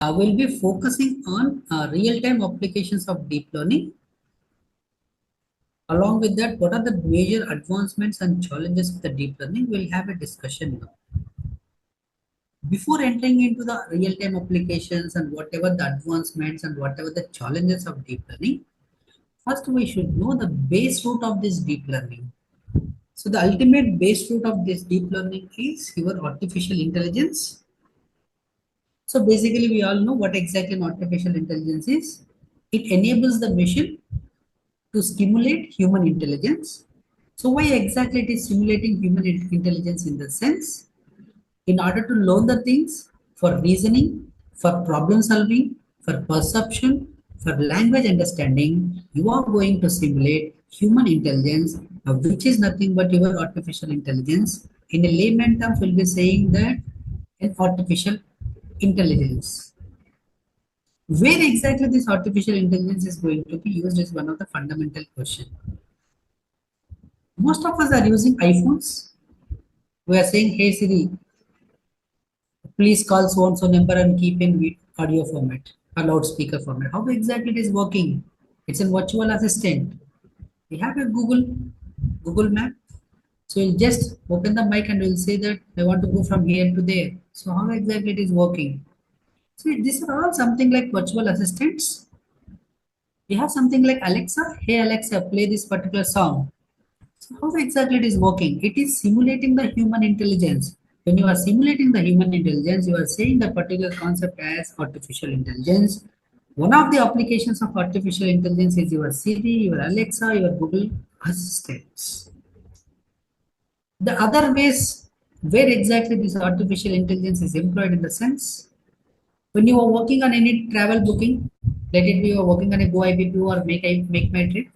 We'll be focusing on real-time applications of deep learning. Along with that, what are the major advancements and challenges of the deep learning? We'll have a discussion now. Before entering into the real-time applications and whatever the advancements and whatever the challenges of deep learning, first we should know the base root of this deep learning. So the ultimate base root of this deep learning is your artificial intelligence. So basically we all know what exactly an artificial intelligence is. It enables the machine to stimulate human intelligence. So why exactly it is stimulating human intelligence in the sense? In order to learn the things for reasoning, for problem solving, for perception, for language understanding, you are going to simulate human intelligence, which is nothing but your artificial intelligence. In a layman terms, we'll be saying that an artificial intelligence. Where exactly this artificial intelligence is going to be used is one of the fundamental questions. Most of us are using iPhones. We are saying, hey Siri, please call so and so number and keep in audio format or loudspeaker format. How exactly it is working? It's a virtual assistant. We have a Google Map. So you'll just open the mic and you'll say that I want to go from here to there. So how exactly it is working? So these are all something like virtual assistants. We have something like Alexa. Hey Alexa, play this particular song. So how exactly it is working? It is simulating the human intelligence. When you are simulating the human intelligence, you are saying the particular concept as artificial intelligence. One of the applications of artificial intelligence is your Siri, your Alexa, your Google assistants. The other ways where exactly this artificial intelligence is employed in the sense when you are working on any travel booking, let it be you are working on a Go IBP or make my trip,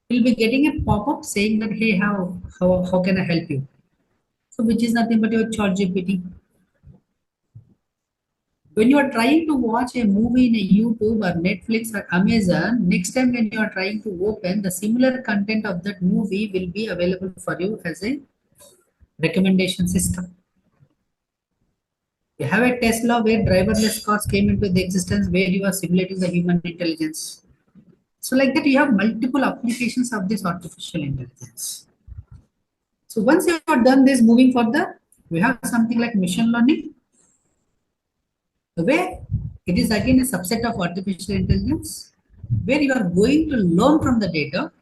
you'll be getting a pop-up saying that hey how can I help you? So which is nothing but your chat GPT. When you are trying to watch a movie in a YouTube or Netflix or Amazon, next time when you are trying to open the similar content of that movie will be available for you as a recommendation system. You have a Tesla where driverless cars came into the existence where you are simulating the human intelligence. So like that you have multiple applications of this artificial intelligence. So once you have done this, moving further, we have something like machine learning, where it is again a subset of artificial intelligence, where you are going to learn from the data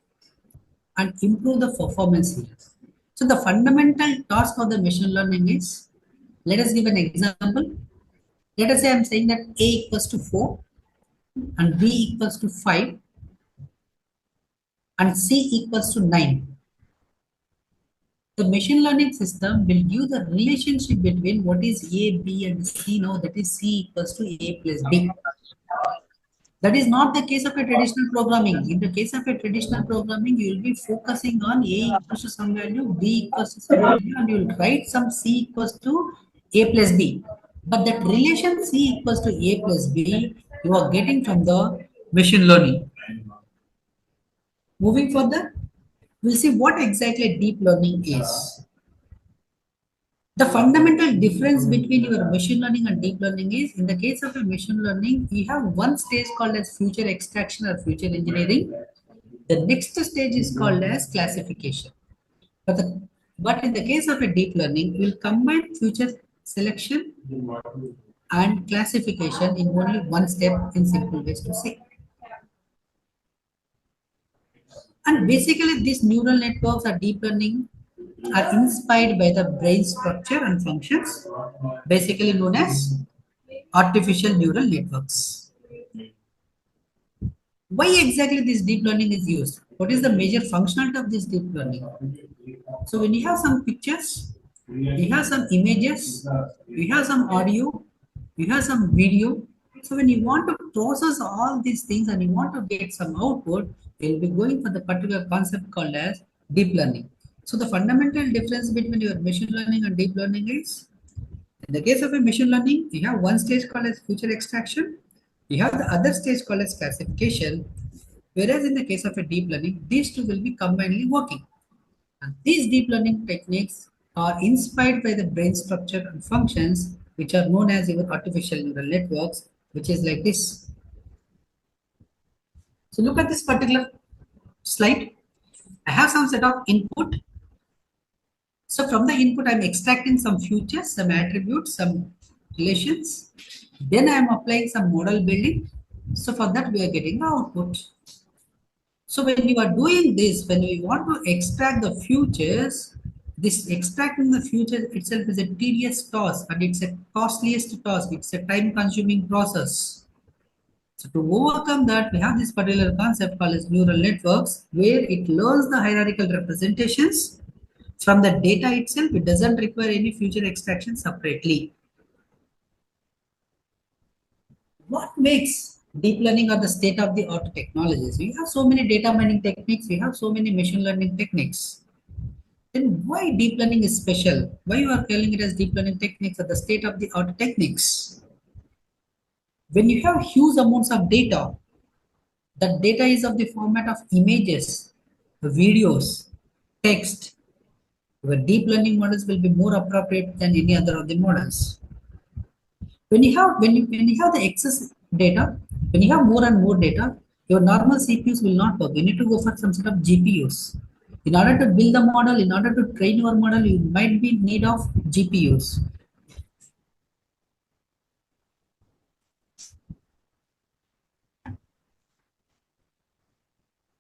and improve the performance here. So the fundamental task of the machine learning is, let us give an example. Let us say I'm saying that A equals to 4 and B equals to 5 and C equals to 9. The machine learning system will give the relationship between what is A, B, and C now, that is C equals to A plus B. That is not the case of a traditional programming. In the case of a traditional programming, you will be focusing on A equals to some value, B equals to some value, and you will write some C equals to A plus B. But that relation C equals to A plus B, you are getting from the machine learning. Moving further, we'll see what exactly deep learning is. The fundamental difference between your machine learning and deep learning is, in the case of a machine learning, we have one stage called as feature extraction or feature engineering. The next stage is called as classification. But in the case of a deep learning, we will combine feature selection and classification in only one step, in simple ways to say. And basically, these neural networks or deep learning are inspired by the brain structure and functions, basically known as artificial neural networks. Why exactly this deep learning is used? What is the major functionality of this deep learning? So when you have some pictures, you have some images, you have some audio, you have some video. So when you want to process all these things and you want to get some output, you'll be going for the particular concept called as deep learning. So the fundamental difference between your machine learning and deep learning is, in the case of a machine learning, you have one stage called as feature extraction. You have the other stage called as classification. Whereas in the case of a deep learning, these two will be combinedly working. And these deep learning techniques are inspired by the brain structure and functions which are known as your artificial neural networks, which is like this. So look at this particular slide. I have some set of input. So from the input, I'm extracting some features, some attributes, some relations. Then I'm applying some model building. So for that, we are getting the output. So when you are doing this, when you want to extract the futures, this extracting the future itself is a tedious task and it's a costliest task. It's a time consuming process. So to overcome that, we have this particular concept called as neural networks, where it learns the hierarchical representations from the data itself. It doesn't require any future extraction separately. What makes deep learning or the state of the art technologies? We have so many data mining techniques, we have so many machine learning techniques. Then why deep learning is special? Why you are calling it as deep learning techniques or the state of the art techniques? When you have huge amounts of data, that data is of the format of images, videos, text. Your deep learning models will be more appropriate than any other of the models. When you have the excess data, when you have more and more data, your normal CPUs will not work. You need to go for some sort of GPUs. In order to build the model, in order to train your model, you might be in need of GPUs.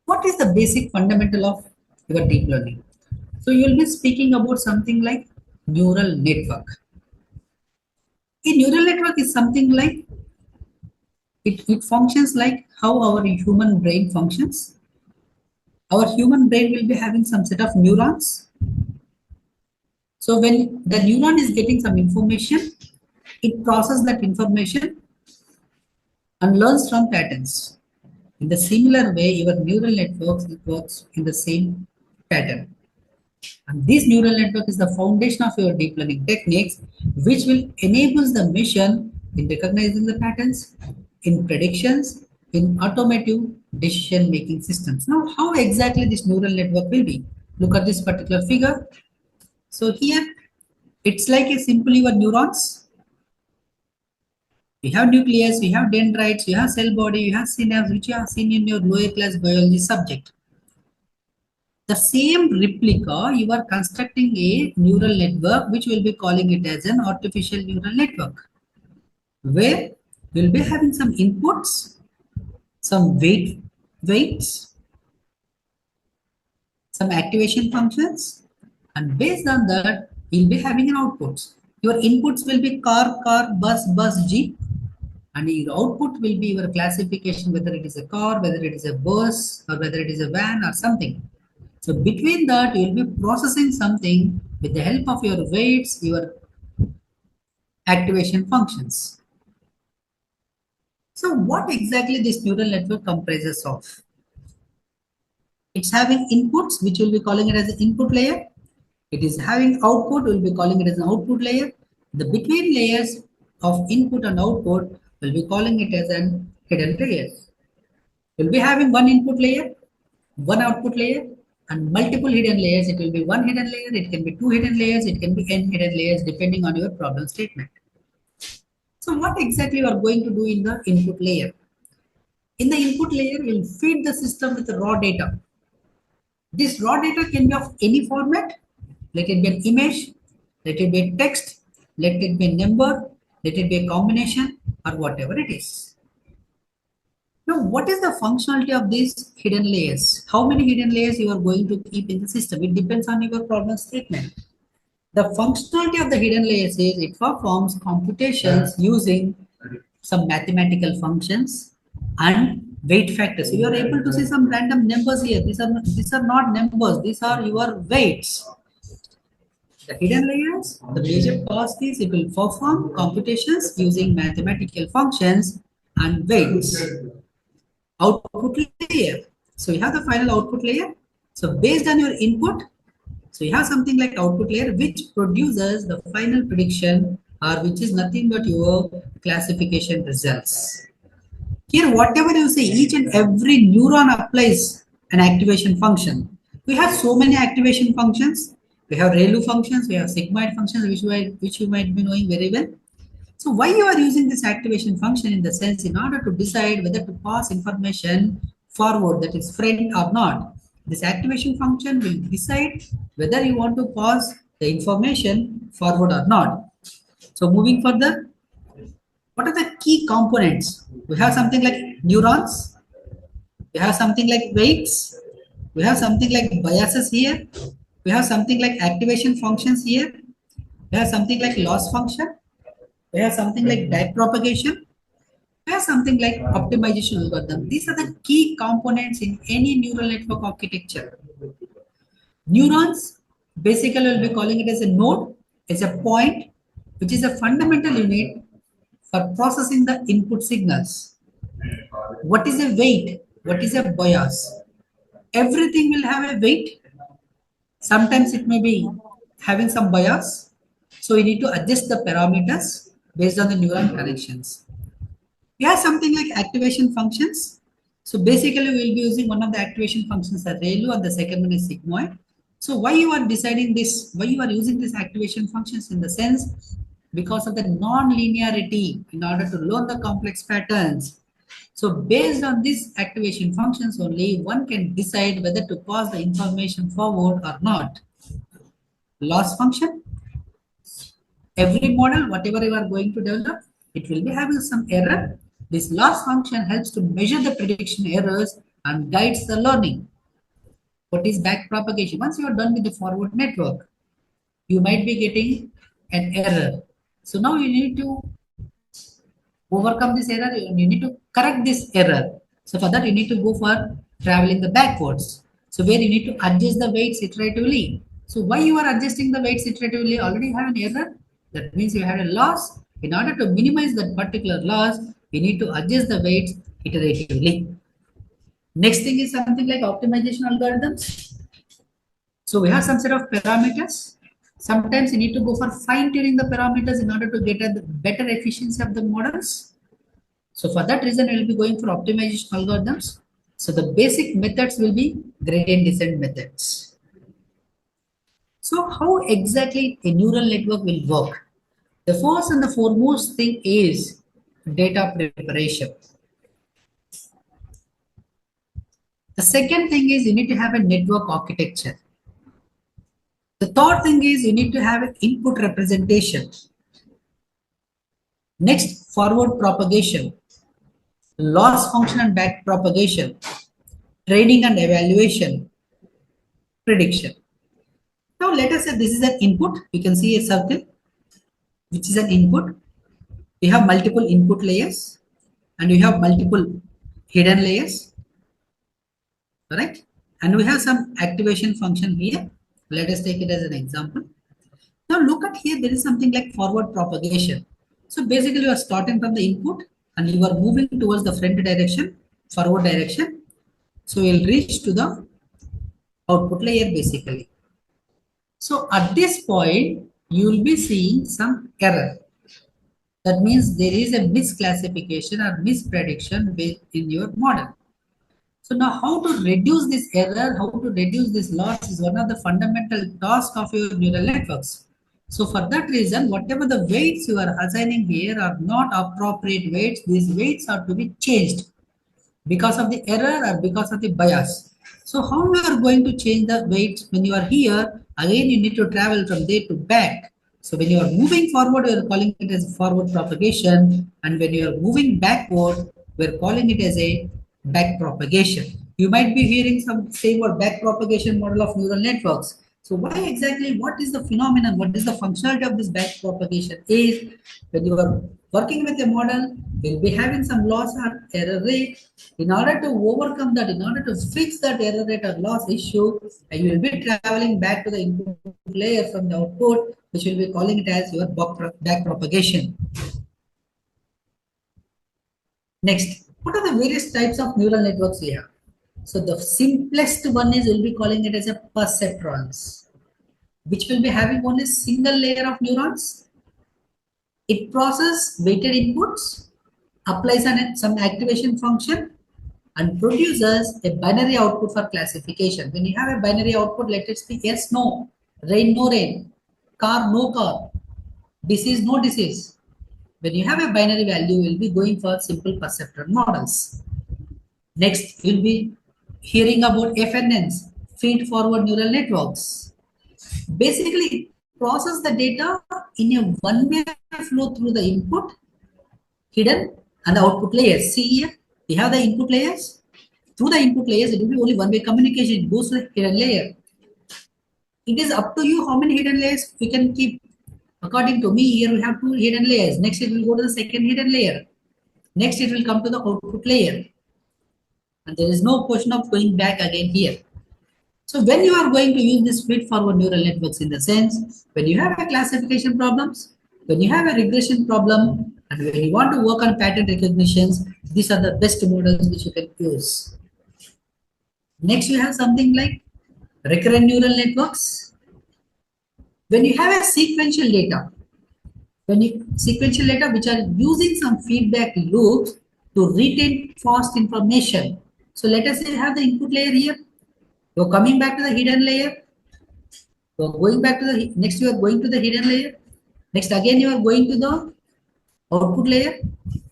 What is the basic fundamental of your deep learning? So you will be speaking about something like neural network. A neural network is something like it functions like how our human brain functions. Our human brain will be having some set of neurons. So when the neuron is getting some information, it processes that information and learns from patterns. In the similar way, your neural networks it works in the same pattern. And this neural network is the foundation of your deep learning techniques, which will enable the mission in recognizing the patterns, in predictions, in automotive decision-making systems. Now, how exactly this neural network will be? Look at this particular figure. So here, it's like a simple your neurons. We have nucleus, we have dendrites, we have cell body, we have synapse, which you have seen in your lower class biology subject. The same replica, you are constructing a neural network, which will be calling it as an artificial neural network, where you'll be having some inputs, some weights, some activation functions, and based on that, you'll be having an outputs. Your inputs will be car, bus, G, and your output will be your classification, whether it is a car, whether it is a bus, or whether it is a van or something. So between that, you will be processing something with the help of your weights, your activation functions. So what exactly this neural network comprises of? It's having inputs, which we'll be calling it as an input layer. It is having output, we'll be calling it as an output layer. The between layers of input and output, we'll be calling it as an hidden layer. We'll be having one input layer, one output layer, and multiple hidden layers. It will be one hidden layer, it can be two hidden layers, it can be n hidden layers depending on your problem statement. So what exactly you are going to do in the input layer? In the input layer, we'll feed the system with raw data. This raw data can be of any format. Let it be an image, let it be a text, let it be a number, let it be a combination, or whatever it is. Now, what is the functionality of these hidden layers? How many hidden layers you are going to keep in the system? It depends on your problem statement. The functionality of the hidden layers is it performs computations using some mathematical functions and weight factors. So you are able to see some random numbers here. These are not numbers. These are your weights. The hidden layers, the major task is it will perform computations using mathematical functions and weights. Output layer. So you have the final output layer. So based on your input, so you have something like output layer which produces the final prediction or which is nothing but your classification results. Here, whatever you say, each and every neuron applies an activation function. We have so many activation functions. We have ReLU functions, we have sigmoid functions, which you might be knowing very well. So why you are using this activation function in the sense in order to decide whether to pass information forward, that is friend or not. This activation function will decide whether you want to pass the information forward or not. So moving further, what are the key components? We have something like neurons, we have something like weights, we have something like biases here, we have something like activation functions here, we have something like loss function, we have something like backpropagation, we have something like optimization algorithm. These are the key components in any neural network architecture. Neurons, basically we'll be calling it as a node, as a point, which is a fundamental unit for processing the input signals. What is a weight? What is a bias? Everything will have a weight. Sometimes it may be having some bias. So we need to adjust the parameters based on the neuron connections. We have something like activation functions. So basically we'll be using one of the activation functions as ReLU and the second one is sigmoid. So why you are deciding this, why you are using these activation functions in the sense because of the non-linearity in order to learn the complex patterns. So based on these activation functions only, one can decide whether to pass the information forward or not. Loss function, every model, whatever you are going to develop, it will be having some error. This loss function helps to measure the prediction errors and guides the learning. What is back propagation? Once you are done with the forward network, you might be getting an error. So now you need to overcome this error, you need to correct this error. So for that, you need to go for traveling the backwards. So where you need to adjust the weights iteratively. So why you are adjusting the weights iteratively? Already have an error. That means you had a loss. In order to minimize that particular loss, you need to adjust the weights iteratively. Next thing is something like optimization algorithms. So we have some set of parameters. Sometimes you need to go for fine tuning the parameters in order to get a better efficiency of the models. So for that reason, we will be going for optimization algorithms. So the basic methods will be gradient descent methods. So how exactly a neural network will work? The first and the foremost thing is data preparation. The second thing is you need to have a network architecture. The third thing is you need to have an input representation. Next, forward propagation, loss function and back propagation, training and evaluation, prediction. Now let us say this is an input. You can see a circle, which is an input. We have multiple input layers and we have multiple hidden layers, correct? And we have some activation function here. Let us take it as an example. Now look at here, there is something like forward propagation. So basically you are starting from the input and you are moving towards the front direction, forward direction. So you will reach to the output layer basically. So at this point, you will be seeing some error. That means there is a misclassification or misprediction in your model. So now how to reduce this error, how to reduce this loss is one of the fundamental tasks of your neural networks. So for that reason, whatever the weights you are assigning here are not appropriate weights. These weights are to be changed because of the error or because of the bias. So how you are going to change the weights when you are here? Again, you need to travel from there to back. So when you are moving forward, we are calling it as forward propagation. And when you are moving backward, we are calling it as a back propagation. You might be hearing some say about back propagation model of neural networks. So why exactly, what is the phenomenon, what is the functionality of this back propagation is when you are working with a model, you'll be having some loss or error rate. In order to overcome that, in order to fix that error rate or loss issue, you will be traveling back to the input layer from the output, which will be calling it as your back propagation. Next, what are the various types of neural networks we have? So the simplest one is we'll be calling it as a perceptrons, which will be having only single layer of neurons. It processes weighted inputs, applies some activation function, and produces a binary output for classification. When you have a binary output, let it be yes, no, rain, no rain, car, no car, disease, no disease. When you have a binary value, you will be going for simple perceptron models. Next, you'll be hearing about FNNs, feed forward neural networks. Basically, it process the data in a one-way flow through the input, hidden, and the output layers. See here, we have the input layers. Through the input layers, it will be only one-way communication. It goes to the hidden layer. It is up to you how many hidden layers you can keep. According to me, here we have two hidden layers. Next, it will go to the second hidden layer. Next, it will come to the output layer. And there is no question of going back again here. So when you are going to use this feed-forward neural networks in the sense, when you have a classification problems, when you have a regression problem, and when you want to work on pattern recognitions, these are the best models which you can use. Next, you have something like recurrent neural networks. When you have a sequential data, sequential data which are using some feedback loops to retain fast information. So let us say you have the input layer here. You're coming back to the hidden layer. You're going back to the next. You are going to the hidden layer. Next again you are going to the output layer.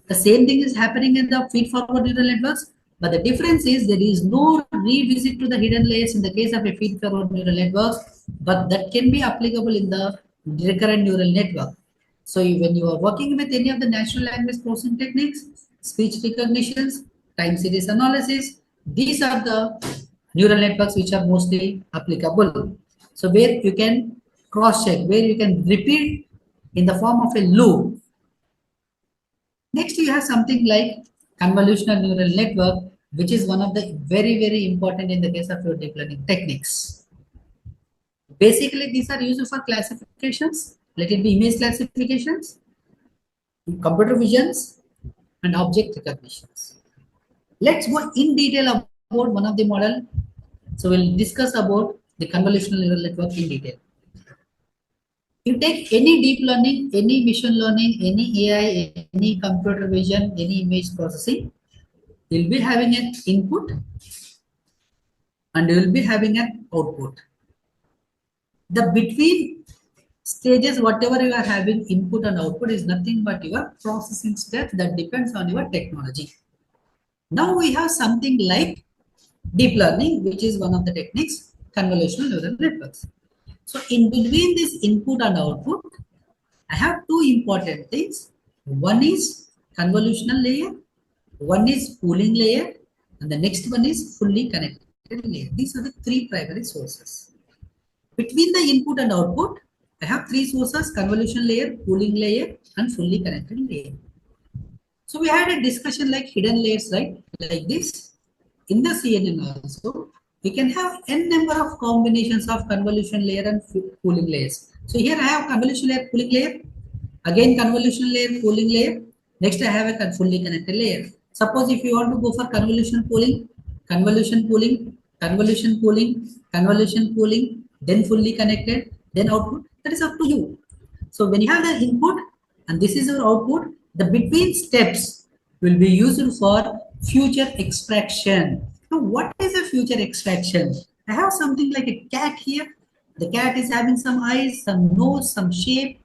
The same thing is happening in the feed forward neural networks, but the difference is there is no revisit to the hidden layers in the case of a feed forward neural networks, but that can be applicable in the recurrent neural network. So when you are working with any of the natural language processing techniques, speech recognitions, time series analysis, these are the neural networks which are mostly applicable. So where you can cross check, where you can repeat in the form of a loop. Next, you have something like convolutional neural network, which is one of the very important in the case of your deep learning techniques. Basically, these are used for classifications. Let it be image classifications, computer visions, and object recognitions. Let's go in detail about one of the model. So we'll discuss about the convolutional neural network in detail. You take any deep learning, any machine learning, any AI, any computer vision, any image processing, you'll be having an input and you will be having an output. The between stages, whatever you are having input and output is nothing but your processing steps that depends on your technology. Now we have something like deep learning, which is one of the techniques, convolutional neural networks. So in between this input and output, I have two important things. One is convolutional layer, one is pooling layer, and the next one is fully connected layer. These are the three primary sources. Between the input and output, I have three sources: convolution layer, pooling layer, and fully connected layer. So we had a discussion like hidden layers, right? Like this. In the CNN also, we can have n number of combinations of convolution layer and pooling layers. So here I have convolution layer, pooling layer, again convolution layer, pooling layer. Next I have a fully connected layer. Suppose if you want to go for convolution pooling, convolution pooling, convolution pooling, convolution pooling, then fully connected, then output, that is up to you. So when you have the input and this is your output, the between steps will be used for future extraction. Now, what is a future extraction? I have something like a cat here. The cat is having some eyes, some nose, some shape,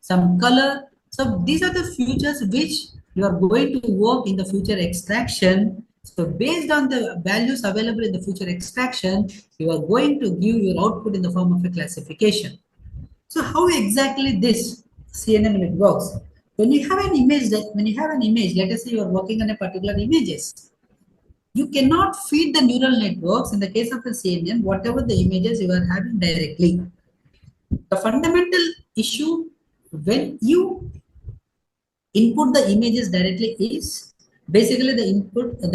some color. So these are the futures which you are going to work in the future extraction. So based on the values available in the future extraction, you are going to give your output in the form of a classification. So how exactly this CNN works? When you have an image, let us say you are working on a particular images, you cannot feed the neural networks in the case of a CNN, whatever the images you are having directly. The fundamental issue when you input the images directly is basically the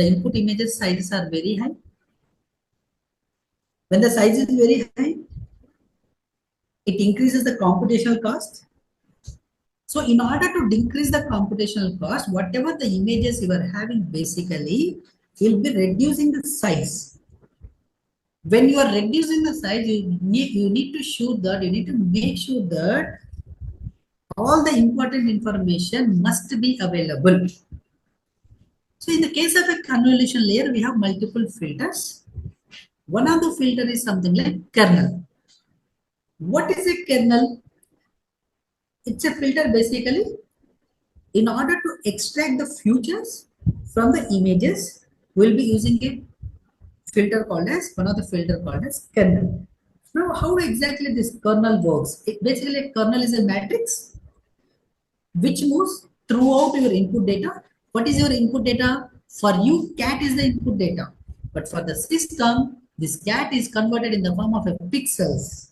input images sizes are very high. When the size is very high, it increases the computational cost. So in order to decrease the computational cost, whatever the images you are having basically will be reducing the size. When you are reducing the size, you need to show that, you need to make sure that all the important information must be available. So in the case of a convolution layer, we have multiple filters. One of the filter is something like kernel. What is a kernel? It's a filter basically In order to extract the features from the images, we'll be using a filter called as one of the filter called as kernel. Now, how exactly this kernel works? Basically, a kernel is a matrix which moves throughout your input data. What is your input data? For you, cat is the input data. But for the system, this cat is converted in the form of a pixels.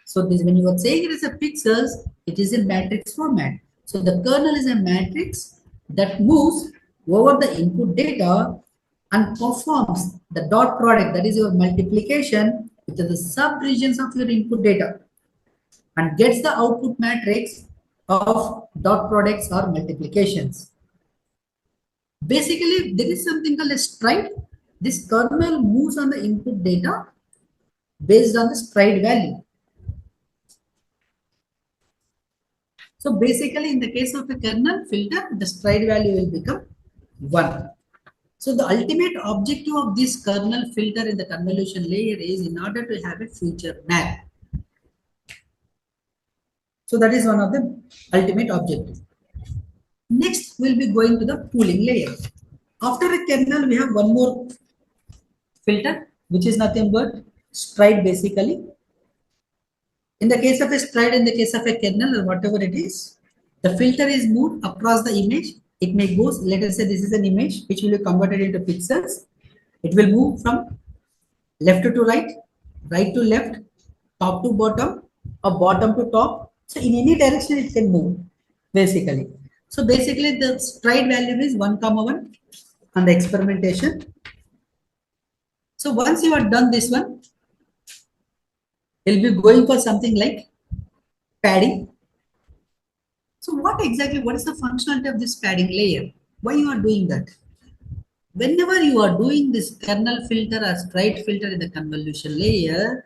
So this, when you are saying it is a pixels, it is a matrix format. So the kernel is a matrix that moves over the input data and performs the dot product, that is your multiplication with the sub-regions of your input data, and gets the output matrix of dot products or multiplications. Basically, there is something called a stride. This kernel moves on the input data based on the stride value. So basically, in the case of a kernel filter, the stride value will become 1. So the ultimate objective of this kernel filter in the convolution layer is in order to have a feature map. So that is one of the ultimate objectives. Next, we'll be going to the pooling layer. After a kernel, we have one more filter, which is nothing but stride basically. In the case of a stride, in the case of a kernel or whatever it is, the filter is moved across the image. It may go, let us say this is an image which will be converted into pixels. It will move from left to right, right to left, top to bottom, or bottom to top. So in any direction it can move basically. So basically the stride value is 1, 1 on the experimentation. So once you are done this one, you'll be going for something like padding. So what is the functionality of this padding layer? Why you are doing that? Whenever you are doing this kernel filter or stride filter in the convolution layer,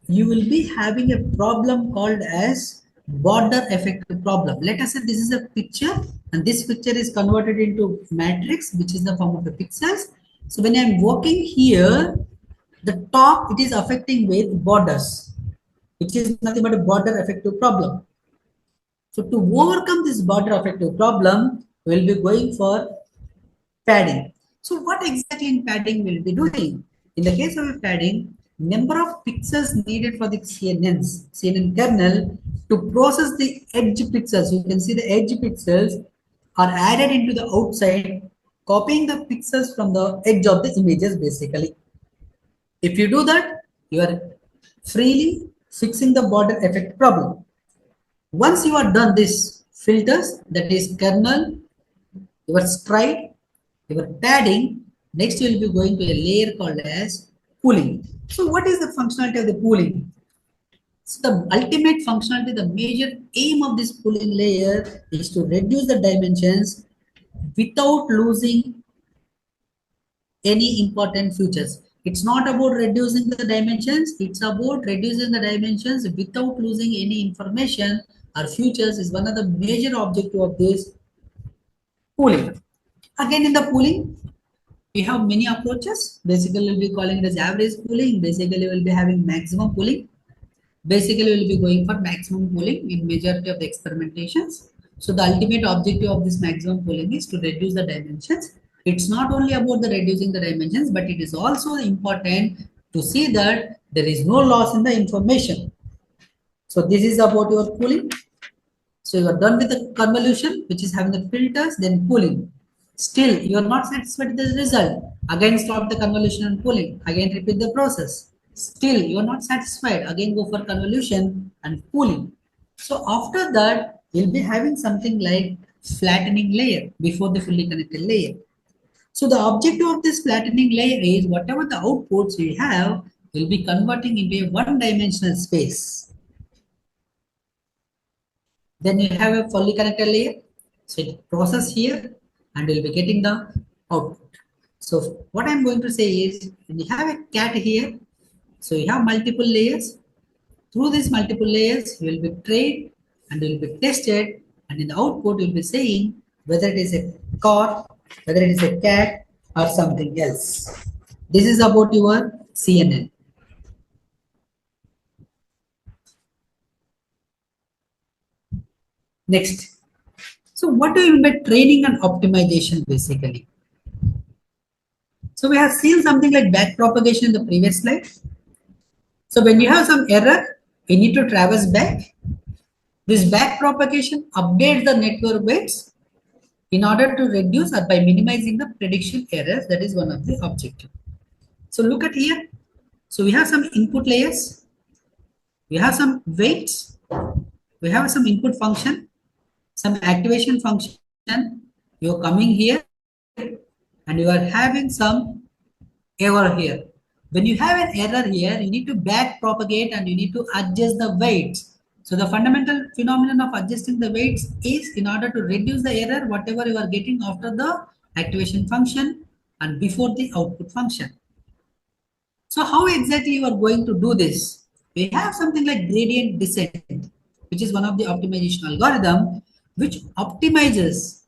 you will be having a problem called as border effect problem. Let us say this is a picture and this picture is converted into matrix, which is the form of the pixels. So when I am working here, the top it is affecting with borders, which is nothing but a border effective problem. So to overcome this border effective problem, we'll be going for padding. So what exactly in padding we'll be doing? In the case of a padding, number of pixels needed for the CNN kernel to process the edge pixels. You can see the edge pixels are added into the outside, copying the pixels from the edge of the images basically. If you do that, you are freely fixing the border effect problem. Once you are done this filters, that is kernel, your stride, your padding, next you will be going to a layer called as pooling. So what is the functionality of the pooling? So the ultimate functionality, the major aim of this pooling layer is to reduce the dimensions without losing any important features. It's not about reducing the dimensions, it's about reducing the dimensions without losing any information or features is one of the major objective of this pooling. Again, in the pooling, we have many approaches. Basically, we'll be calling it as average pooling. Basically, we'll be having maximum pooling. Basically, we'll be going for maximum pooling in majority of the experimentations. So the ultimate objective of this maximum pooling is to reduce the dimensions. It's not only about the reducing the dimensions, but it is also important to see that there is no loss in the information. So this is about your pooling. So you are done with the convolution, which is having the filters, then pooling. Still, you are not satisfied with the result. Again, stop the convolution and pooling. Again, repeat the process. Still, you are not satisfied. Again, go for convolution and pooling. So after that, you'll be having something like flattening layer before the fully connected layer. So the objective of this flattening layer is whatever the outputs we have will be converting into a one-dimensional space. Then you have a fully connected layer. So it process here and you'll be getting the output. So what I'm going to say is when you have a cat here, so you have multiple layers. Through these multiple layers, you will be trained and will be tested, and in the output, you'll be saying whether it is a car, whether it is a cat, or something else. This is about your CNN. Next, So what do you mean by training and optimization basically? So we have seen something like back propagation in the previous slide. So when you have some error, we need to traverse back. This back propagation updates the network weights in order to reduce or by minimizing the prediction errors. That is one of the objective. So look at here. So we have some input layers, we have some weights, we have some input function, some activation function. You're coming here and you are having some error here. When you have an error here, you need to back propagate and you need to adjust the weights. So the fundamental phenomenon of adjusting the weights is in order to reduce the error, whatever you are getting after the activation function and before the output function. So how exactly you are going to do this? We have something like gradient descent, which is one of the optimization algorithm, which optimizes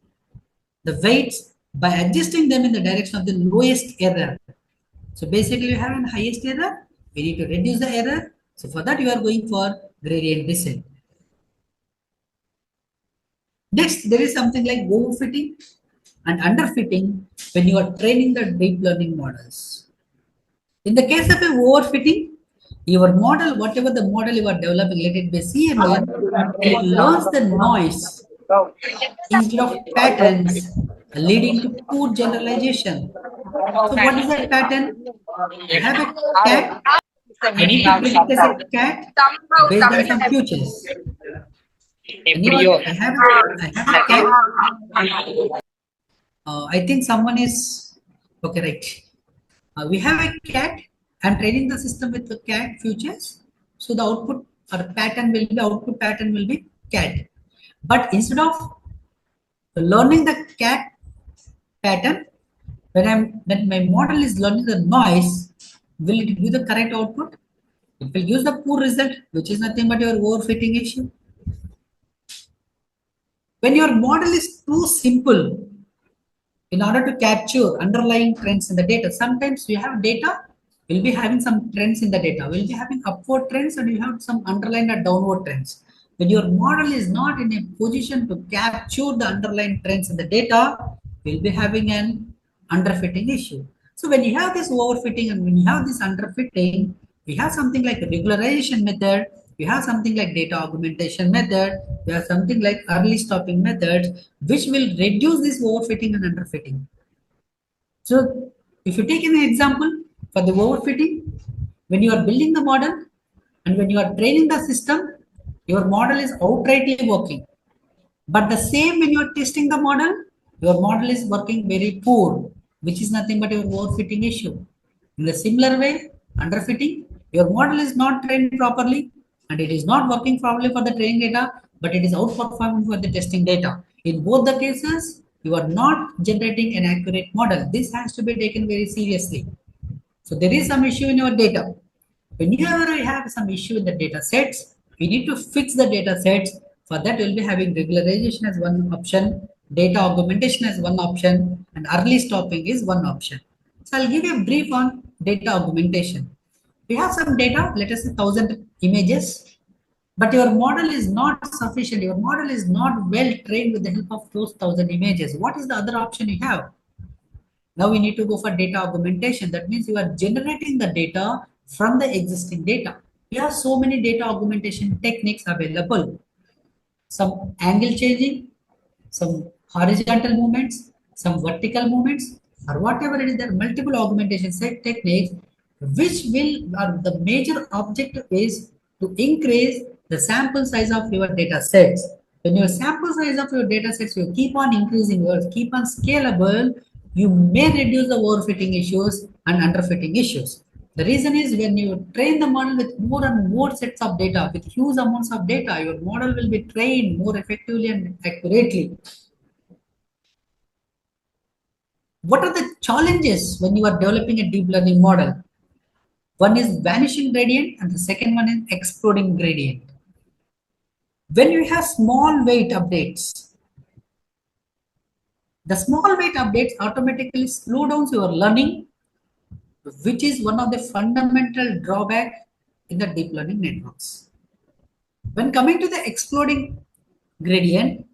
the weights by adjusting them in the direction of the lowest error. So basically you have an highest error, we need to reduce the error. So for that you are going for gradient descent. Next, there is something like overfitting and underfitting when you are training the deep learning models. In the case of a overfitting, your model, whatever the model you are developing, let it be CNN, it learns the noise instead of patterns, leading to poor generalization. So what is that pattern? I have a cat. I need to predict as a cat based on some futures. I have a cat. I think someone is okay, right? We have a cat. I'm training the system with the cat futures. So the output or output pattern will be cat. But instead of learning the cat pattern, when my model is learning the noise, will it give the correct output? It will give the poor result, which is nothing but your overfitting issue. When your model is too simple, in order to capture underlying trends in the data, sometimes we have data, we'll be having some trends in the data, we'll be having upward trends and you have some underlying or downward trends. When your model is not in a position to capture the underlying trends in the data, we'll be having an underfitting issue. So when you have this overfitting and when you have this underfitting, we have something like a regularization method, we have something like data augmentation method, we have something like early stopping methods, which will reduce this overfitting and underfitting. So if you take an example for the overfitting, when you are building the model and when you are training the system, your model is outrightly working. But the same when you are testing the model, your model is working very poor, which is nothing but your overfitting issue. In the similar way, underfitting, your model is not trained properly and it is not working properly for the training data, but it is outperforming for the testing data. In both the cases, you are not generating an accurate model. This has to be taken very seriously. So there is some issue in your data. Whenever I have some issue in the data sets, we need to fix the data sets. For that, we'll be having regularization as one option, data augmentation as one option, and early stopping is one option. So I'll give you a brief on data augmentation. We have some data, let us say 1,000 images, but your model is not sufficient. Your model is not well trained with the help of those 1,000 images. What is the other option you have? Now we need to go for data augmentation. That means you are generating the data from the existing data. We have so many data augmentation techniques available. Some angle changing, some horizontal movements, some vertical movements, or whatever it is, there are multiple augmentation set techniques, which will, or the major objective is to increase the sample size of your data sets. When your sample size of your data sets you keep on increasing or keep on scalable, you may reduce the overfitting issues and underfitting issues. The reason is when you train the model with more and more sets of data, with huge amounts of data, your model will be trained more effectively and accurately. What are the challenges when you are developing a deep learning model? One is vanishing gradient and the second one is exploding gradient. When you have small weight updates, the small weight updates automatically slow down your learning, which is one of the fundamental drawback in the deep learning networks. When coming to the exploding gradient,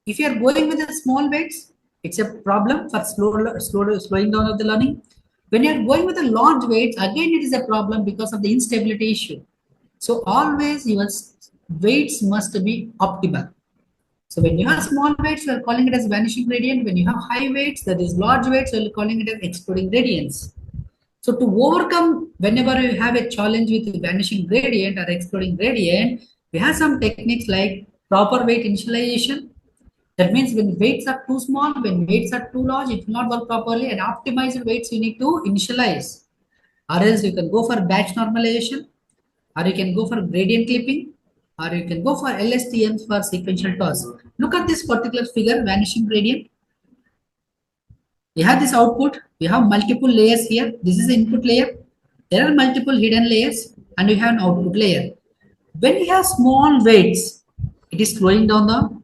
If you are going with the small weights, it's a problem for slowing down of the learning. When you are going with the large weights, again it is a problem because of the instability issue. So always your weights must be optimal. So when you have small weights, we are calling it as vanishing gradient. When you have high weights, that is large weights, we are calling it as exploding gradients. So to overcome whenever you have a challenge with the vanishing gradient or exploding gradient, we have some techniques like proper weight initialization. That means when weights are too small, when weights are too large, it will not work properly. And optimized weights you need to initialize. Or else you can go for batch normalization, or you can go for gradient clipping, or you can go for LSTMs for sequential toss. Look at this particular figure, vanishing gradient. We have this output, we have multiple layers here. This is the input layer. There are multiple hidden layers, and we have an output layer. When we have small weights, it is slowing down the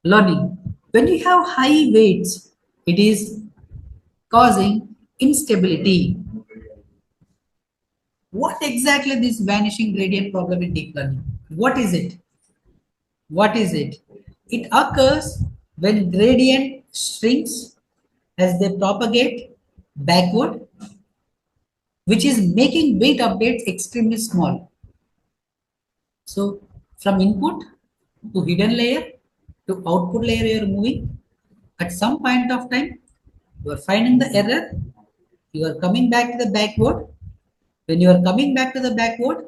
learning. When you have high weights, it is causing instability. What exactly this vanishing gradient problem in deep learning? What is it? What is it? It occurs when gradient shrinks as they propagate backward, which is making weight updates extremely small. So from input to hidden layer to output layer you are moving. At some point of time, you are finding the error. You are coming back to the backward. When you are coming back to the backward,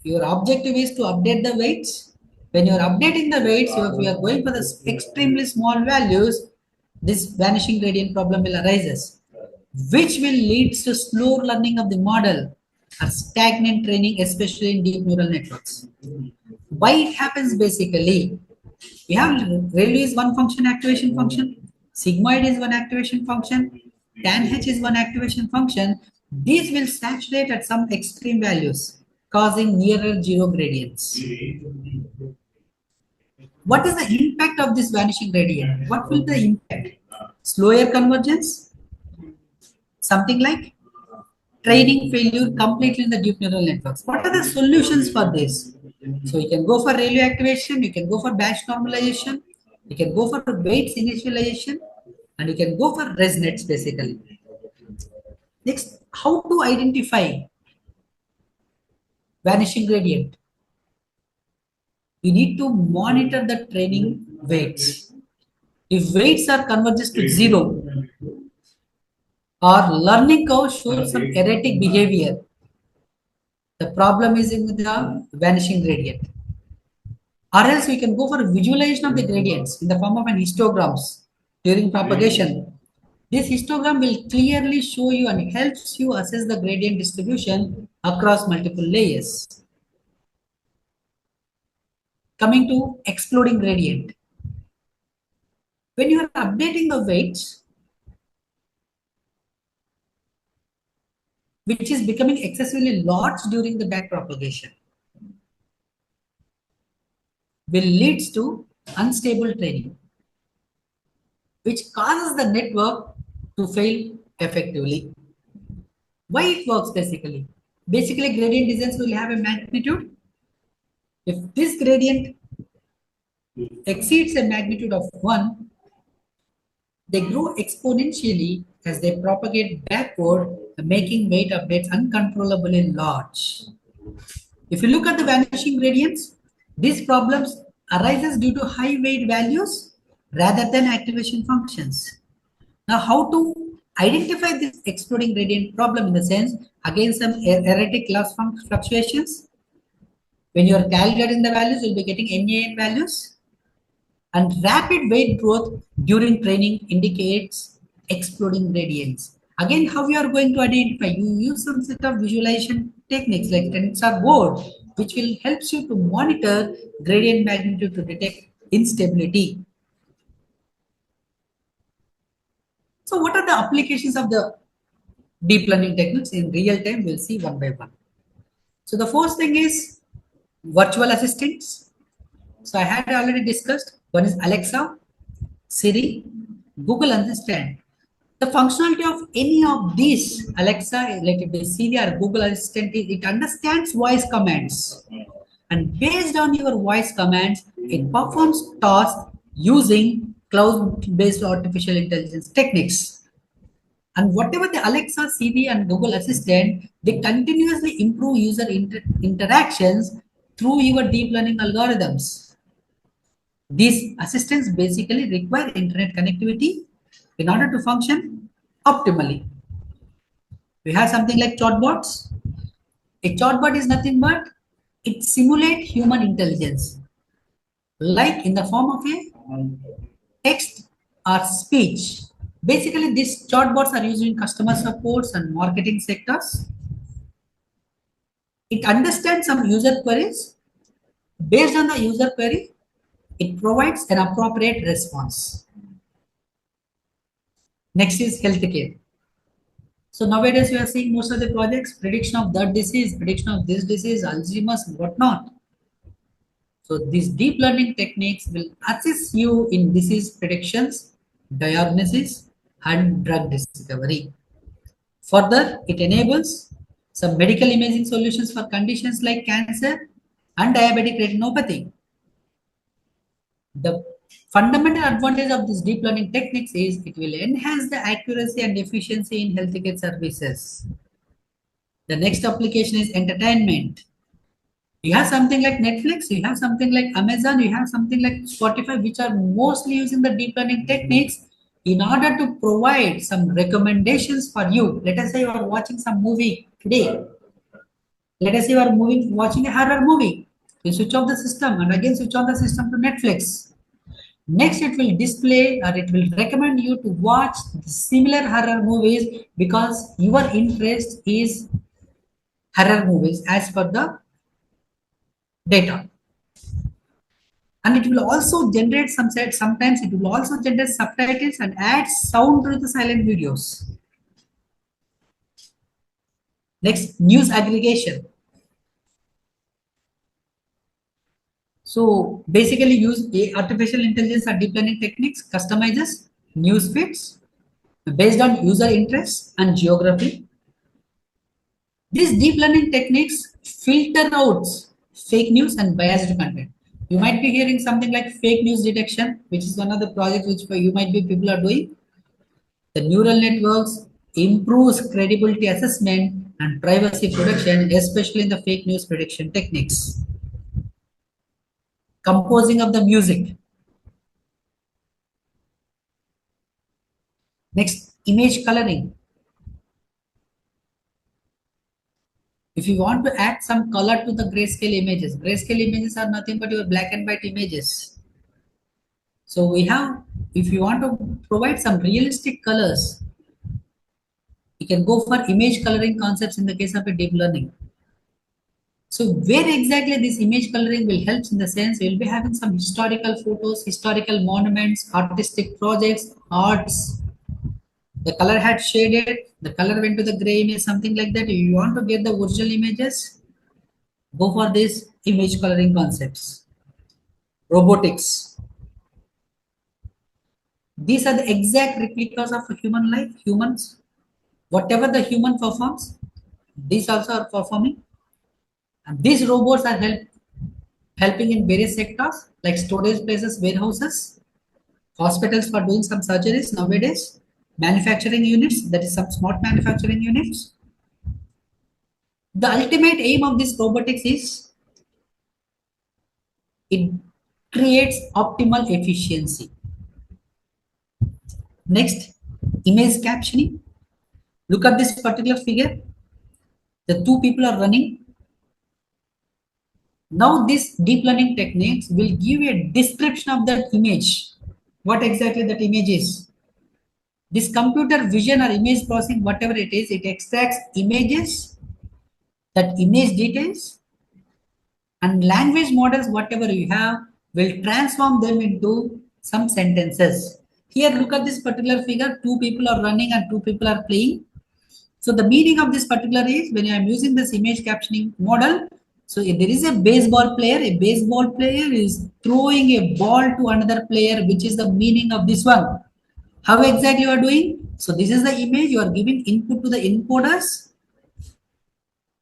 your objective is to update the weights. When you are updating the weights, if you are going for the extremely small values, this vanishing gradient problem will arise, which will lead to slow learning of the model or stagnant training, especially in deep neural networks. Why it happens basically? We have ReLU is one function activation function, sigmoid is one activation function, tan h is one activation function. These will saturate at some extreme values, causing nearer zero gradients. What is the impact of this vanishing gradient? What will the impact? Slower convergence? Something like training failure completely in the deep neural networks. What are the solutions for this? So you can go for ReLU activation, you can go for batch normalization, you can go for weights initialization, and you can go for resnets basically. Next, how to identify vanishing gradient? We need to monitor the training weights. If weights are converges to zero or learning curve shows some erratic behavior, the problem is in the vanishing gradient. Or else we can go for a visualization of the gradients in the form of an histograms during propagation. This histogram will clearly show you and helps you assess the gradient distribution across multiple layers. Coming to exploding gradient. When you are updating the weights, which is becoming excessively large during the back propagation, will leads to unstable training, which causes the network to fail effectively. Why it works basically? Basically, gradient descents will have a magnitude. If this gradient exceeds a magnitude of 1, they grow exponentially as they propagate backward, making weight updates uncontrollably large. If you look at the vanishing gradients, these problems arises due to high weight values rather than activation functions. Now, how to identify this exploding gradient problem in the sense, again, some erratic loss fluctuations. When you are calculating the values, you'll be getting NAN values. And rapid weight growth during training indicates exploding gradients. Again, how you are going to identify? You use some set of visualization techniques like tensor board, which will helps you to monitor gradient magnitude to detect instability. So what are the applications of the deep learning techniques in real time? We'll see one by one. So the first thing is virtual assistants. So I had already discussed. One is Alexa, Siri, Google Assistant. The functionality of any of these, Alexa, let it be Siri or Google Assistant, it understands voice commands. And based on your voice commands, it performs tasks using cloud-based artificial intelligence techniques. And whatever the Alexa, Siri, and Google Assistant, they continuously improve user interactions through your deep learning algorithms. These assistants basically require internet connectivity in order to function optimally. We have something like chatbots. A chatbot is nothing but it simulates human intelligence, like in the form of a text or speech. Basically, these chatbots are used in customer supports and marketing sectors. It understands some user queries. Based on the user query, it provides an appropriate response. Next is healthcare. So nowadays we are seeing most of the projects prediction of that disease, prediction of this disease, Alzheimer's, whatnot. So these deep learning techniques will assist you in disease predictions, diagnosis, and drug discovery. Further, it enables some medical imaging solutions for conditions like cancer and diabetic retinopathy. The fundamental advantage of this deep learning techniques is it will enhance the accuracy and efficiency in healthcare services. The next application is entertainment. You have something like Netflix, you have something like Amazon, you have something like Spotify, which are mostly using the deep learning techniques in order to provide some recommendations for you. Let us say you are watching some movie today. Let us say you are watching a horror movie. You switch off the system and again switch on the system to Netflix. Next, it will display or it will recommend you to watch similar horror movies because your interest is horror movies as per the data. And it will also generate sometimes it will also generate subtitles and add sound to the silent videos. Next, news aggregation. So basically use artificial intelligence or deep learning techniques, customizes news feeds based on user interests and geography. These deep learning techniques filter out fake news and biased content. You might be hearing something like fake news detection, which is one of the projects which you might be people are doing. The neural networks improves credibility assessment and privacy protection, especially in the fake news prediction techniques. Composing of the music. Next, image coloring. If you want to add some color to the grayscale images are nothing but your black and white images. So we have, if you want to provide some realistic colors, you can go for image coloring concepts in the case of a deep learning. So where exactly this image coloring will help in the sense we will be having some historical photos, historical monuments, artistic projects, arts. The color had shaded, the color went to the gray image, something like that. If you want to get the original images, go for these image coloring concepts. Robotics. These are the exact replicas of a human life, humans. Whatever the human performs, these also are performing. And these robots are helping in various sectors like storage places, warehouses, hospitals for doing some surgeries nowadays, manufacturing units, that is some smart manufacturing units. The ultimate aim of this robotics is it creates optimal efficiency. Next, image captioning. Look at this particular figure. The two people are running. Now, this deep learning techniques will give you a description of that image. What exactly that image is. This computer vision or image processing, whatever it is, it extracts images, that image details, and language models, whatever you have, will transform them into some sentences. Here, look at this particular figure. Two people are running and two people are playing. So the meaning of this particular is when I am using this image captioning model. So if there is a baseball player is throwing a ball to another player, which is the meaning of this one. How exactly you are doing? So this is the image you are giving input to the encoders.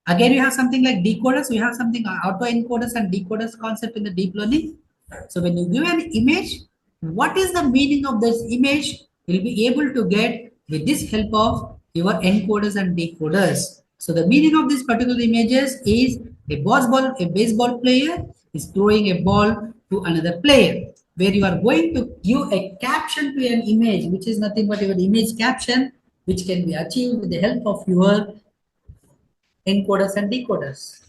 Again, you have something like decoders. We have something auto encoders and decoders concept in the deep learning. So when you give an image, what is the meaning of this image, you'll be able to get with this help of your encoders and decoders. So the meaning of these particular images is a baseball player is throwing a ball to another player, where you are going to give a caption to an image, which is nothing but your image caption, which can be achieved with the help of your encoders and decoders.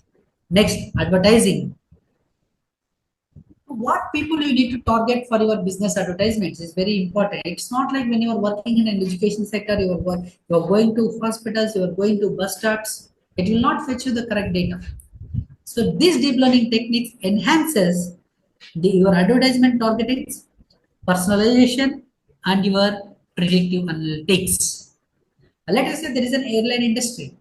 Next, advertising. What people you need to target for your business advertisements is very important. It's not like when you are working in an education sector, you are going to hospitals, you are going to bus stops. It will not fetch you the correct data. So this deep learning techniques enhances your advertisement targeting, personalization, and your predictive analytics. Let us say there is an airline industry.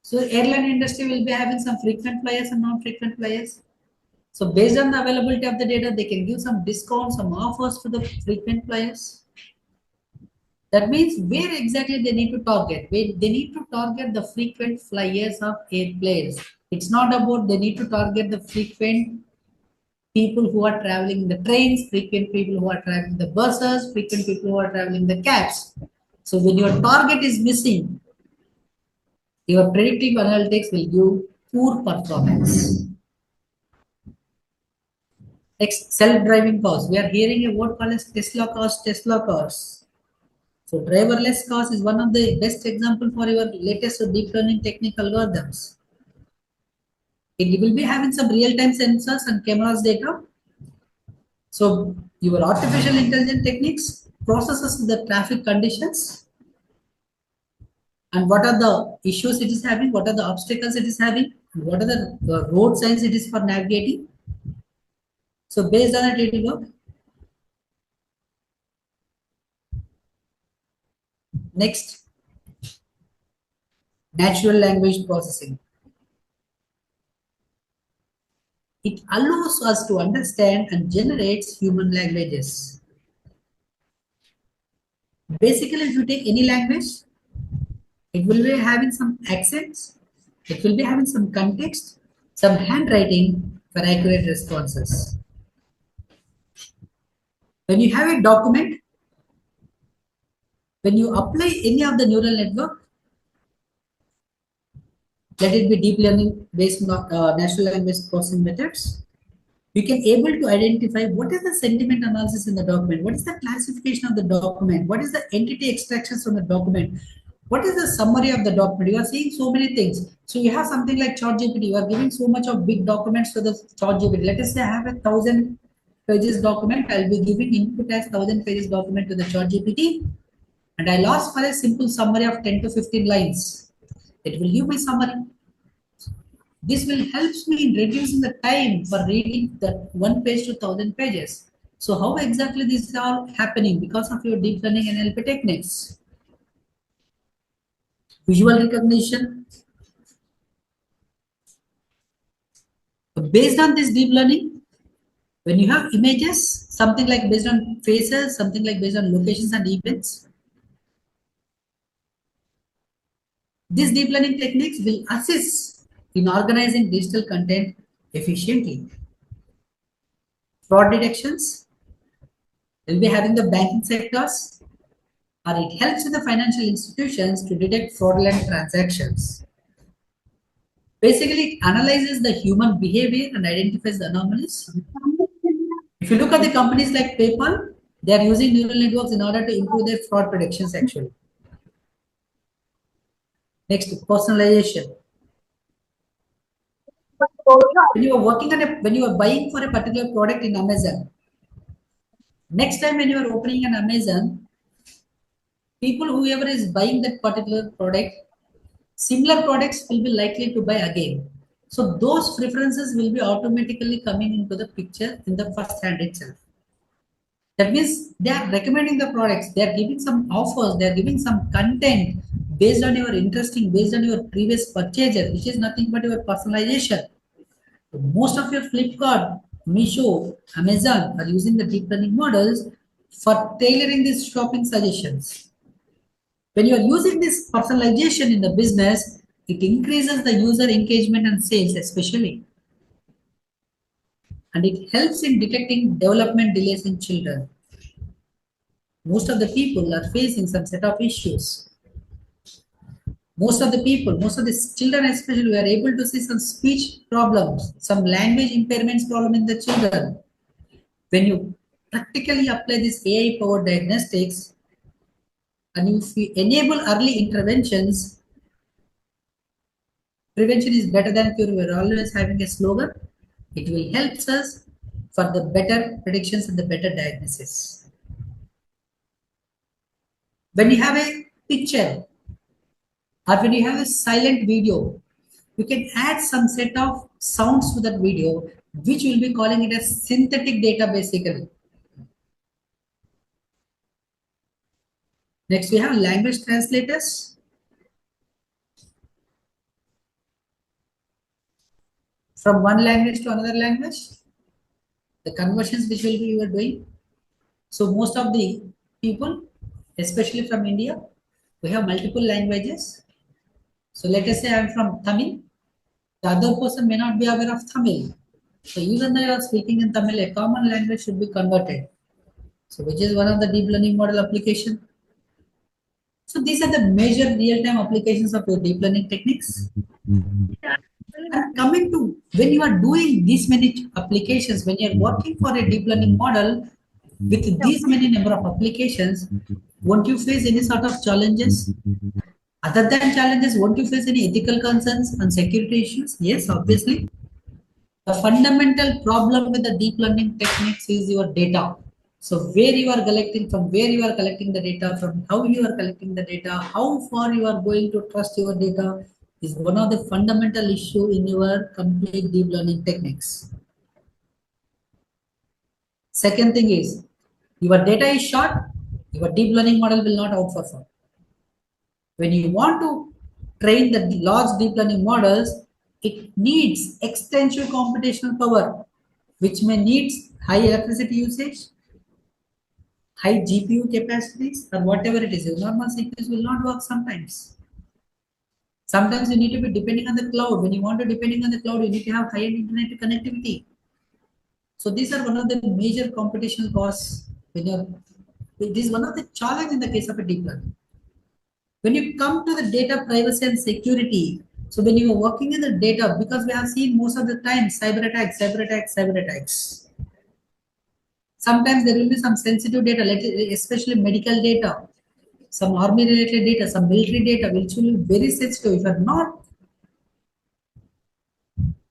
So airline industry will be having some frequent flyers and non-frequent flyers. So based on the availability of the data, they can give some discounts, some offers to the frequent flyers. That means where exactly they need to target. They need to target the frequent flyers of airplanes. It's not about they need to target the frequent people who are traveling in the trains, frequent people who are traveling the buses, frequent people who are traveling the cabs. So when your target is missing, your predictive analytics will give poor performance. Next, self-driving cars. We are hearing a word called as Tesla cars, Tesla cars. So driverless cars is one of the best example for your latest deep learning technique algorithms. It will be having some real-time sensors and cameras data. So your artificial intelligence techniques processes the traffic conditions and what are the issues it is having, what are the obstacles it is having, and what are the road signs it is for navigating. So based on it, it will work. Next, natural language processing. It allows us to understand and generates human languages. Basically, if you take any language, it will be having some accents, it will be having some context, some handwriting for accurate responses. When you have a document, when you apply any of the neural network, let it be deep learning based on natural language processing methods, you can able to identify what is the sentiment analysis in the document, what is the classification of the document, what is the entity extractions from the document, what is the summary of the document. You are seeing so many things. So you have something like ChatGPT, you are giving so much of big documents to the ChatGPT. Let us say I have 1,000 pages document, I'll be giving input as 1,000 pages document to the ChatGPT, and I'll ask for a simple summary of 10 to 15 lines. It will give my summary. This will help me in reducing the time for reading that one page to 1,000 pages. So how exactly this is all happening? Because of your deep learning and NLP techniques. Visual recognition. Based on this deep learning, when you have images, something like based on faces, something like based on locations and events, these deep learning techniques will assist in organizing digital content efficiently. Fraud detections will be having the banking sectors, or it helps in the financial institutions to detect fraudulent transactions. Basically, it analyzes the human behavior and identifies the anomalies. If you look at the companies like PayPal, they are using neural networks in order to improve their fraud predictions actually. Next, personalization. When you are buying for a particular product in Amazon, next time when you are opening an Amazon, people whoever is buying that particular product, similar products will be likely to buy again. So those preferences will be automatically coming into the picture in the first hand itself. That means they are recommending the products, they are giving some offers, they are giving some content based on your interesting, based on your previous purchases, which is nothing but your personalization. Most of your Flipkart, Meesho, Amazon are using the deep learning models for tailoring these shopping suggestions. When you are using this personalization in the business, it increases the user engagement and sales especially. And it helps in detecting development delays in children. Most of the people are facing some set of issues. Most of the people, most of the children especially, we are able to see some speech problems, some language impairments problem in the children. When you practically apply this AI powered diagnostics and if we enable early interventions, prevention is better than cure. We're always having a slogan. It will help us for the better predictions and the better diagnosis. When you have a picture or when you have a silent video, you can add some set of sounds to that video, which will be calling it as synthetic data basically. Next, we have language translators from one language to another language. The conversions which will be you are doing. So most of the people, especially from India, we have multiple languages. So let us say I am from Tamil. The other person may not be aware of Tamil. So even though you are speaking in Tamil, a common language should be converted. So which is one of the deep learning model application. So these are the major real-time applications of your deep learning techniques. And coming to when you are doing these many applications, when you are working for a deep learning model with these many number of applications, won't you face any sort of challenges? Other than challenges, won't you face any ethical concerns and security issues? Yes, obviously. The fundamental problem with the deep learning techniques is your data. So where you are collecting, from where you are collecting the data, from how you are collecting the data, how far you are going to trust your data is one of the fundamental issue in your complete deep learning techniques. Second thing is, your data is short, your deep learning model will not outperform. When you want to train the large deep learning models, it needs extensive computational power, which may need high electricity usage, high GPU capacities, or whatever it is. Your normal CPUs will not work sometimes. Sometimes you need to be depending on the cloud. When you want to depending on the cloud, you need to have high-end internet connectivity. So these are one of the major computational costs when you're. This is one of the challenge in the case of a deep learning. When you come to the data privacy and security, so when you are working in the data, because we have seen most of the time cyber attacks, cyber attacks, cyber attacks. Sometimes there will be some sensitive data, especially medical data, some army related data, some military data, which will be very sensitive. If you are not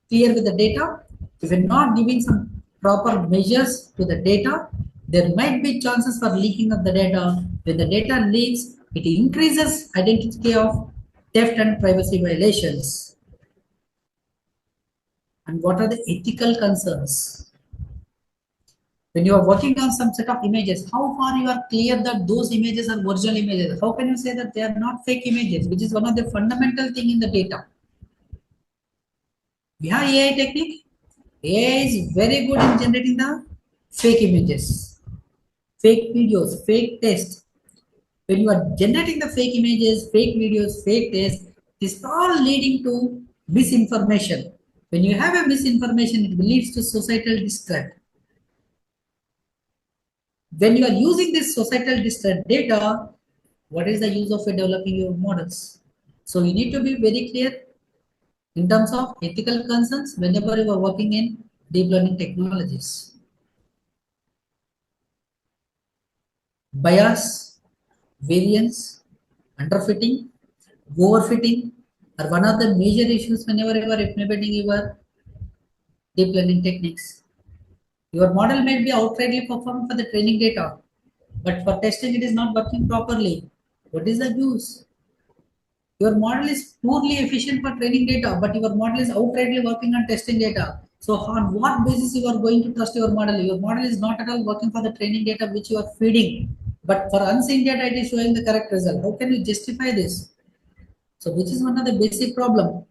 clear with the data, if you're not giving some proper measures to the data, there might be chances for leaking of the data. When the data leaks, it increases identity of theft and privacy violations. And what are the ethical concerns? When you are working on some set of images, how far you are clear that those images are original images? How can you say that they are not fake images, which is one of the fundamental thing in the data? We have AI technique. AI is very good in generating the fake images, fake videos, fake text. When you are generating the fake images, fake videos, fake text, it's all leading to misinformation. When you have a misinformation, it leads to societal distrust. When you are using this societal distrust data, what is the use of developing your models? So you need to be very clear in terms of ethical concerns whenever you are working in deep learning technologies. Bias, variance, underfitting, overfitting are one of the major issues whenever you are implementing your deep learning techniques. Your model may be outrightly performed for the training data, but for testing it is not working properly. What is the use? Your model is poorly efficient for training data, but your model is outrightly working on testing data. So on what basis you are going to trust your model? Your model is not at all working for the training data which you are feeding, but for unseen data it is showing the correct result. How can you justify this? So which is one of the basic problem.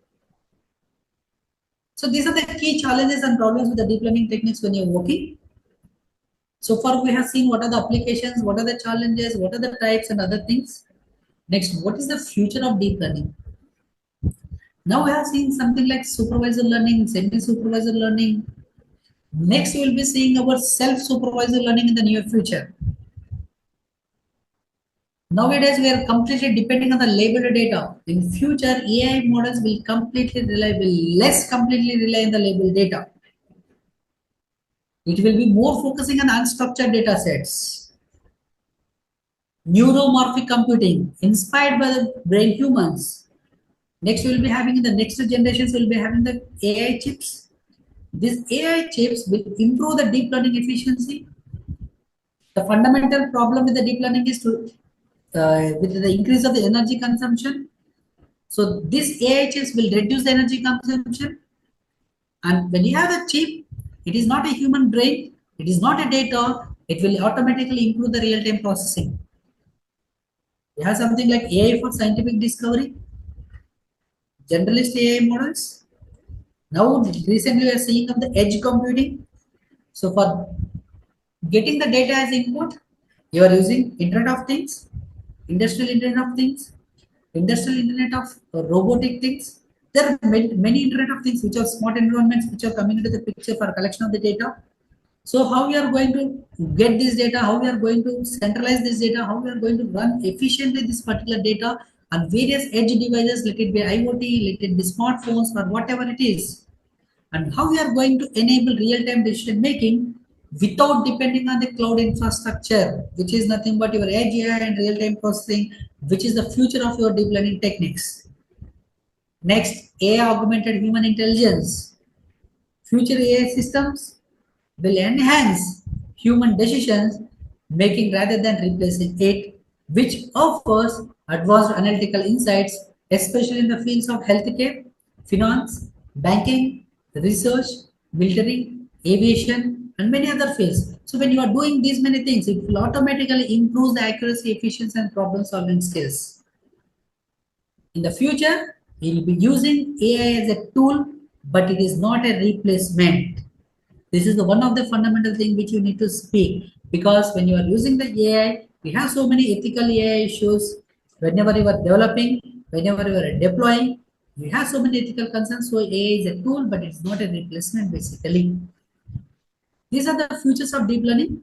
So these are the key challenges and problems with the deep learning techniques when you're working. So far we have seen what are the applications, what are the challenges, what are the types and other things. Next, what is the future of deep learning? Now we have seen something like supervisor learning, semi-supervisor learning. Next, we will be seeing our self-supervisor learning in the near future. Nowadays, we are completely depending on the labeled data. In future, AI models will less completely rely on the labeled data. It will be more focusing on unstructured data sets. Neuromorphic computing, inspired by the brain humans. Next, we will be having in the next generations, we will be having the AI chips. These AI chips will improve the deep learning efficiency. The fundamental problem with the deep learning is with the increase of the energy consumption. So this AI chips will reduce the energy consumption. And when you have a chip, it is not a human brain, it is not a data, it will automatically improve the real-time processing. We have something like AI for scientific discovery, generalist AI models. Now recently we are seeing of the edge computing. So for getting the data as input, you are using Internet of Things, Industrial Internet of Things, Industrial Internet of robotic things. There are many Internet of Things which are smart environments which are coming into the picture for collection of the data. So how we are going to get this data, how we are going to centralize this data, how we are going to run efficiently this particular data on various edge devices, let it be IoT, let it be smartphones or whatever it is, and how we are going to enable real-time decision making without depending on the cloud infrastructure, which is nothing but your edge AI and real-time processing, which is the future of your deep learning techniques. Next, AI augmented human intelligence. Future AI systems will enhance human decisions making rather than replacing it, which offers advanced analytical insights, especially in the fields of healthcare, finance, banking, research, military, aviation, and many other fields. So when you are doing these many things, it will automatically improve the accuracy, efficiency, and problem solving skills. In the future, we will be using AI as a tool, but it is not a replacement. This is the one of the fundamental thing which you need to speak, because when you are using the AI, we have so many ethical AI issues. Whenever you are developing, whenever you are deploying, we have so many ethical concerns. So AI is a tool, but it's not a replacement basically. These are the futures of deep learning.